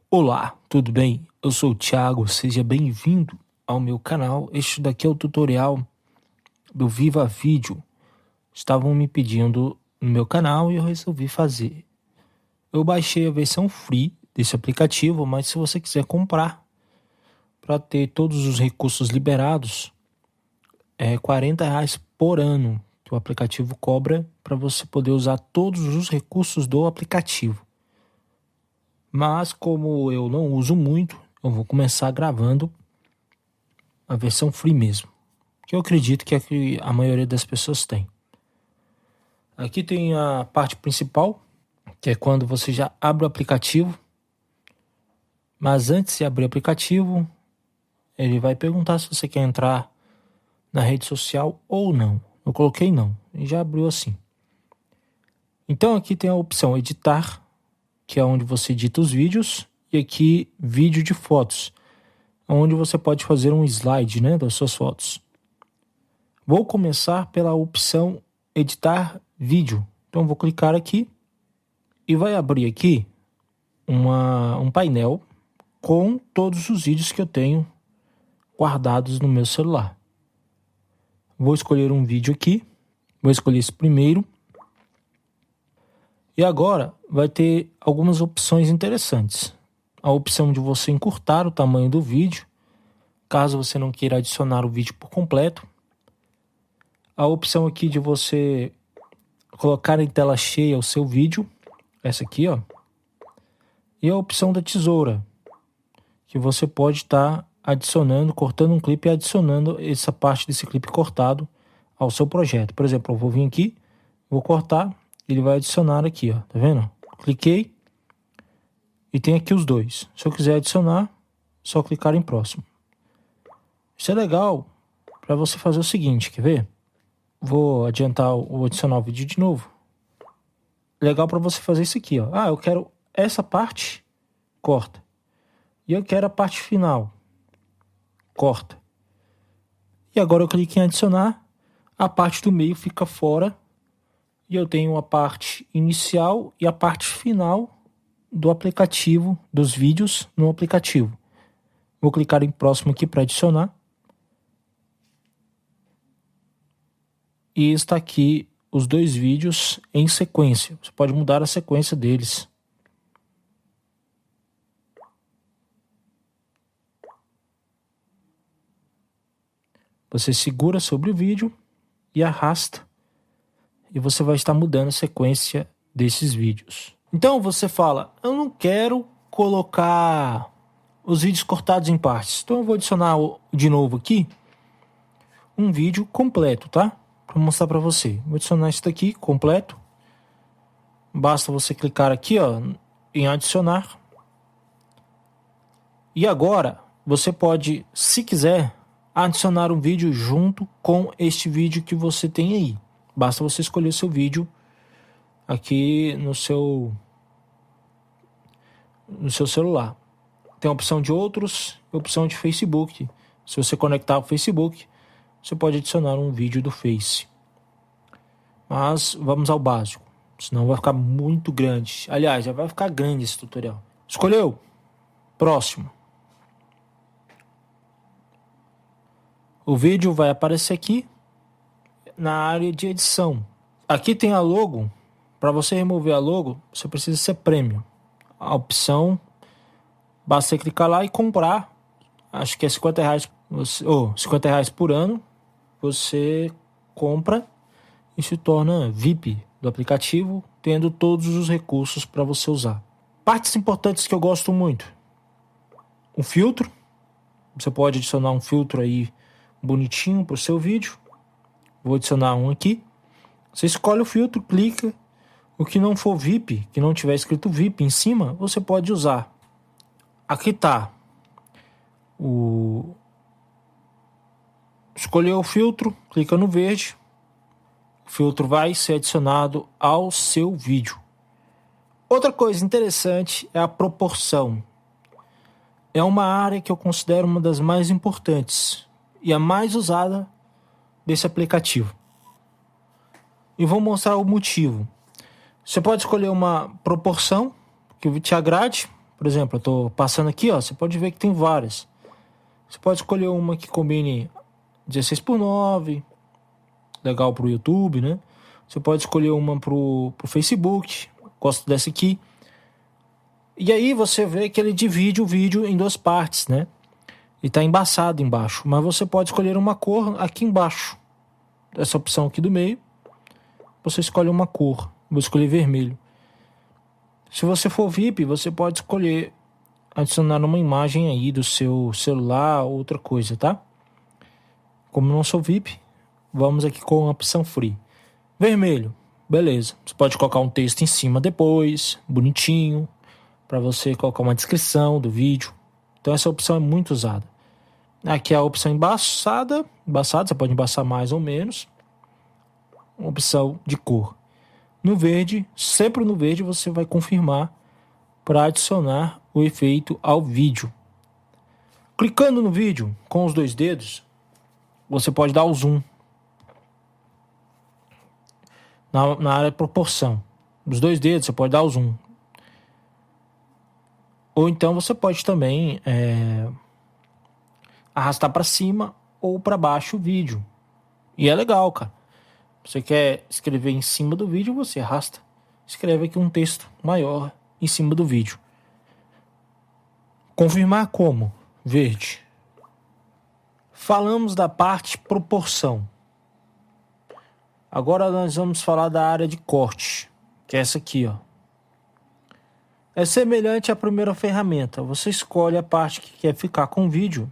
Olá, tudo bem? Eu sou o Thiago, seja bem-vindo ao meu canal. Este daqui é o tutorial do Viva Vídeo. Estavam me pedindo no meu canal e eu resolvi fazer. Eu baixei a versão free desse aplicativo, mas se você quiser comprar para ter todos os recursos liberados, é R$ 40 por ano que o aplicativo cobra para você poder usar todos os recursos do aplicativo. Mas como eu não uso muito, eu vou começar gravando a versão free mesmo, que eu acredito que é que a maioria das pessoas tem. Aqui tem a parte principal, que é quando você já abre o aplicativo. Mas antes de abrir o aplicativo, ele vai perguntar se você quer entrar na rede social ou não. Eu coloquei não, e já abriu assim. Então aqui tem a opção editar, que é onde você edita os vídeos, e aqui vídeo de fotos, onde você pode fazer um slide, das suas fotos. Vou começar pela opção editar vídeo. Então vou clicar aqui e vai abrir aqui um painel com todos os vídeos que eu tenho guardados no meu celular. Vou escolher um vídeo aqui, vou escolher esse primeiro. E agora vai ter algumas opções interessantes. A opção de você encurtar o tamanho do vídeo, caso você não queira adicionar o vídeo por completo. A opção aqui de você colocar em tela cheia o seu vídeo, essa aqui, ó. E a opção da tesoura, que você pode estar adicionando, cortando um clipe e adicionando essa parte desse clipe cortado ao seu projeto. Por exemplo, eu vou vir aqui, vou cortar, ele vai adicionar aqui, ó, tá vendo? Cliquei e tem aqui os dois. Se eu quiser adicionar, só clicar em próximo. Isso é legal para você fazer o seguinte, quer ver? Vou adiantar o adicionar o vídeo de novo. Legal para você fazer isso aqui, ó. Ah, eu quero essa parte, corta. E eu quero a parte final, corta. E agora eu clico em adicionar, a parte do meio fica fora e eu tenho a parte inicial e a parte final do aplicativo, dos vídeos no aplicativo. Vou clicar em próximo aqui para adicionar. E está aqui os dois vídeos em sequência. Você pode mudar a sequência deles. Você segura sobre o vídeo e arrasta. E você vai estar mudando a sequência desses vídeos. Então você fala, eu não quero colocar os vídeos cortados em partes. Então eu vou adicionar de novo aqui um vídeo completo, tá? Para mostrar para você. Vou adicionar isso daqui completo. Basta você clicar aqui, ó, em adicionar. E agora você pode, se quiser, adicionar um vídeo junto com este vídeo que você tem aí. Basta você escolher o seu vídeo aqui no seu celular. Tem a opção de outros e a opção de Facebook. Se você conectar ao Facebook, você pode adicionar um vídeo do Face. Mas vamos ao básico, senão vai ficar muito grande. Aliás, já vai ficar grande esse tutorial. Escolheu? Próximo. O vídeo vai aparecer aqui na área de edição. Aqui tem a logo. Para você remover a logo, você precisa ser premium. A opção, basta você clicar lá e comprar. Acho que é R$50, R$50 por ano. Você compra e se torna VIP do aplicativo, tendo todos os recursos para você usar. Partes importantes que eu gosto muito. Um filtro. Você pode adicionar um filtro aí bonitinho para o seu vídeo. Vou adicionar um aqui. Você escolhe o filtro, clica. O que não for VIP, que não tiver escrito VIP em cima, você pode usar. Aqui tá. Escolheu o filtro, clica no verde. O filtro vai ser adicionado ao seu vídeo. Outra coisa interessante é a proporção. É uma área que eu considero uma das mais importantes e a mais usada desse aplicativo. E vou mostrar o motivo. Você pode escolher uma proporção que te agrade. Por exemplo, eu estou passando aqui, ó, você pode ver que tem várias. Você pode escolher uma que combine 16:9, legal para o YouTube, né? Você pode escolher uma para o Facebook, gosto dessa aqui. E aí você vê que ele divide o vídeo em duas partes, né? E tá embaçado embaixo, mas você pode escolher uma cor aqui embaixo. Essa opção aqui do meio, você escolhe uma cor. Vou escolher vermelho. Se você for VIP, você pode escolher adicionar uma imagem aí do seu celular, outra coisa, tá? Como não sou VIP, vamos aqui com a opção free. Vermelho, beleza. Você pode colocar um texto em cima depois, bonitinho, para você colocar uma descrição do vídeo. Então essa opção é muito usada. Aqui é a opção embaçada, você pode embaçar mais ou menos. Uma opção de cor. No verde, sempre no verde você vai confirmar para adicionar o efeito ao vídeo. Clicando no vídeo com os dois dedos, você pode dar o zoom na área de proporção. Os dois dedos você pode dar o zoom. Ou então você pode também arrastar para cima ou para baixo o vídeo. E é legal, cara. Você quer escrever em cima do vídeo, você arrasta. Escreve aqui um texto maior em cima do vídeo. Confirmar como? Verde. Falamos da parte proporção. Agora nós vamos falar da área de corte, que é essa aqui, ó. É semelhante à primeira ferramenta. Você escolhe a parte que quer ficar com o vídeo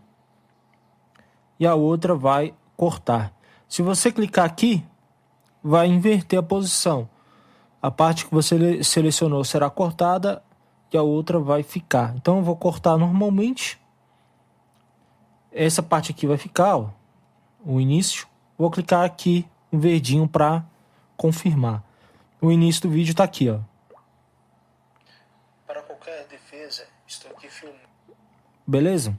e a outra vai cortar. Se você clicar aqui, vai inverter a posição. A parte que você selecionou será cortada e a outra vai ficar. Então eu vou cortar normalmente. Essa parte aqui vai ficar, ó, o início. Vou clicar aqui no verdinho para confirmar. O início do vídeo está aqui, ó. Para qualquer defesa, estou aqui filmando. Beleza?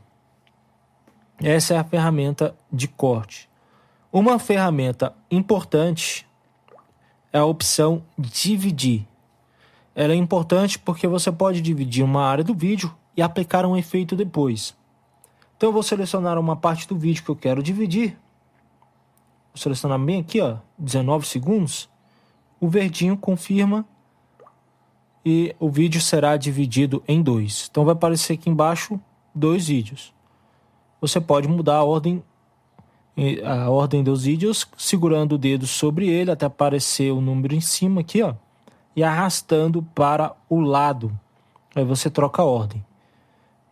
Essa é a ferramenta de corte. Uma ferramenta importante é a opção dividir. Ela é importante porque você pode dividir uma área do vídeo e aplicar um efeito depois. Então eu vou selecionar uma parte do vídeo que eu quero dividir. Vou selecionar bem aqui, ó, 19 segundos. O verdinho confirma e o vídeo será dividido em dois. Então vai aparecer aqui embaixo 2 vídeos. Você pode mudar a ordem dos vídeos segurando o dedo sobre ele até aparecer o número em cima aqui, ó, e arrastando para o lado. Aí você troca a ordem.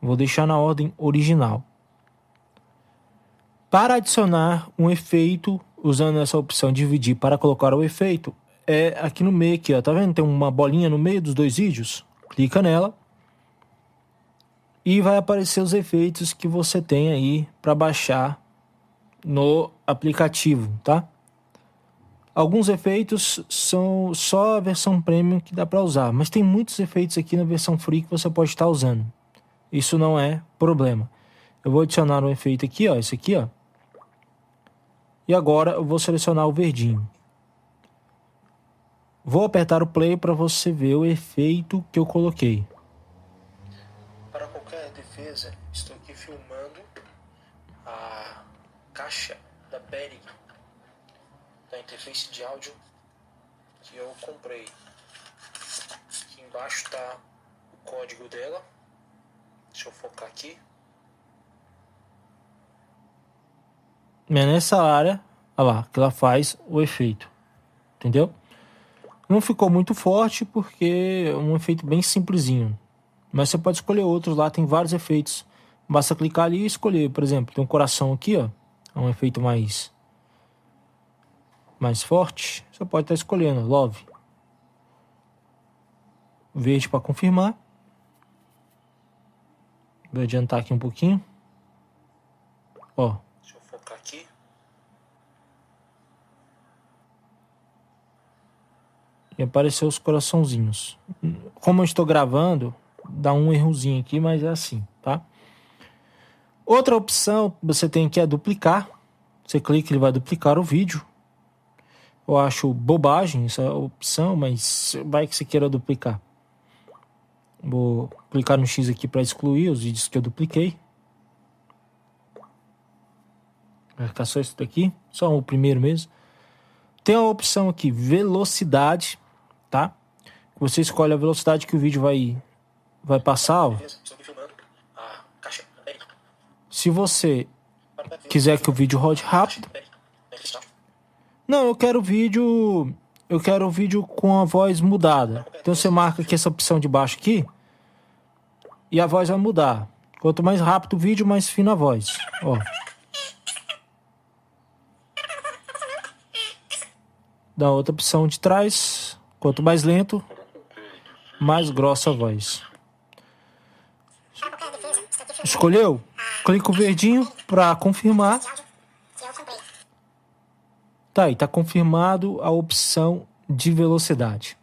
Vou deixar na ordem original. Para adicionar um efeito, usando essa opção dividir para colocar o efeito, é aqui no meio aqui, ó, tá vendo? Tem uma bolinha no meio dos 2 vídeos. Clica nela e vai aparecer os efeitos que você tem aí para baixar no aplicativo, tá? Alguns efeitos são só a versão premium que dá para usar, mas tem muitos efeitos aqui na versão free que você pode estar usando. Isso não é problema. Eu vou adicionar um efeito aqui, ó, esse aqui, ó. E agora eu vou selecionar o verdinho. Vou apertar o play para você ver o efeito que eu coloquei. Para qualquer defesa, estou aqui filmando a caixa da Behring, da interface de áudio que eu comprei. Aqui embaixo está o código dela. Deixa eu focar aqui. É nessa área, olha lá, que ela faz o efeito. Entendeu? Não ficou muito forte porque é um efeito bem simplesinho. Mas você pode escolher outros lá, tem vários efeitos. Basta clicar ali e escolher. Por exemplo, tem um coração aqui, ó. É um efeito mais forte. Você pode estar escolhendo Love. Verde para confirmar. Vou adiantar aqui um pouquinho. Ó. Deixa eu focar aqui. E apareceu os coraçãozinhos. Como eu estou gravando, dá um errozinho aqui, mas é assim, tá? Outra opção que você tem aqui é duplicar. Você clica, ele vai duplicar o vídeo. Eu acho bobagem essa opção, mas vai que você queira duplicar. Vou clicar no X aqui para excluir os vídeos que eu dupliquei. Vai ficar só isso daqui, só o primeiro mesmo. Tem a opção aqui, velocidade, tá? Você escolhe a velocidade que o vídeo vai passar, ó. Se você quiser que o vídeo rode rápido. Não, eu quero vídeo com a voz mudada. Então você marca aqui essa opção de baixo aqui e a voz vai mudar. Quanto mais rápido o vídeo, mais fina a voz, ó. Da outra opção de trás, quanto mais lento, mais grossa a voz. Escolheu? Clica o verdinho para confirmar. Tá aí, tá confirmado a opção de velocidade.